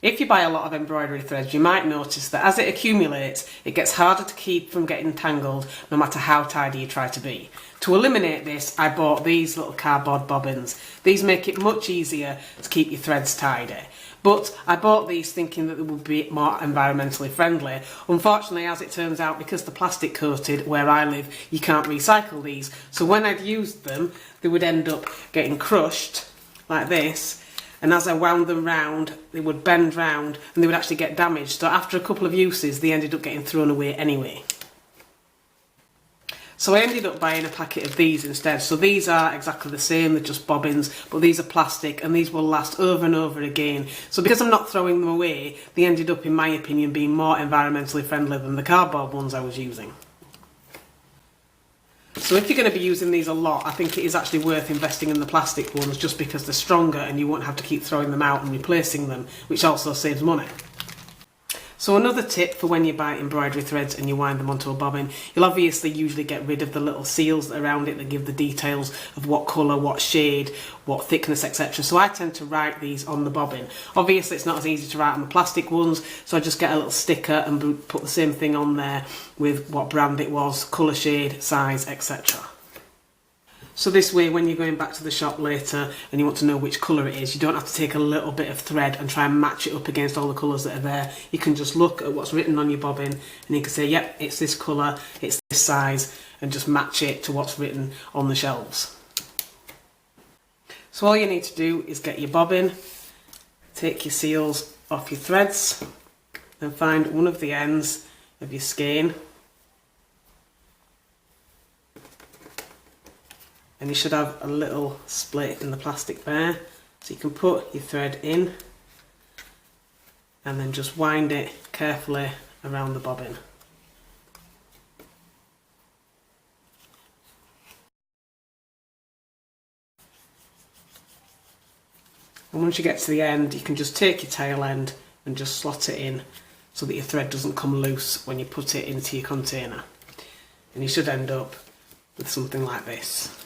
If you buy a lot of embroidery threads, you might notice that as it accumulates, it gets harder to keep from getting tangled no matter how tidy you try to be. To eliminate this, I bought these little cardboard bobbins. These make it much easier to keep your threads tidy. But I bought these thinking that they would be more environmentally friendly. Unfortunately, as it turns out, because they're plastic coated where I live, you can't recycle these. So when I'd used them, they would end up getting crushed like this. And as I wound them round, they would bend round and they would actually get damaged. So after a couple of uses, they ended up getting thrown away anyway. So I ended up buying a packet of these instead. So these are exactly the same, they're just bobbins, but these are plastic and these will last over and over again. So because I'm not throwing them away, they ended up, in my opinion, being more environmentally friendly than the cardboard ones I was using. So if you're going to be using these a lot, I think it is actually worth investing in the plastic ones just because they're stronger and you won't have to keep throwing them out and replacing them, which also saves money. So another tip for when you buy embroidery threads and you wind them onto a bobbin, you'll obviously usually get rid of the little seals around it that give the details of what colour, what shade, what thickness, etc. So I tend to write these on the bobbin. Obviously it's not as easy to write on the plastic ones, so I just get a little sticker and put the same thing on there with what brand it was, colour shade, size, etc. So this way, when you're going back to the shop later and you want to know which colour it is, you don't have to take a little bit of thread and try and match it up against all the colours that are there. You can just look at what's written on your bobbin and you can say, yep, it's this colour, it's this size, and just match it to what's written on the shelves. So all you need to do is get your bobbin, take your seals off your threads, and find one of the ends of your skein. And you should have a little split in the plastic there, so you can put your thread in and then just wind it carefully around the bobbin. And once you get to the end, you can just take your tail end and just slot it in so that your thread doesn't come loose when you put it into your container. And you should end up with something like this.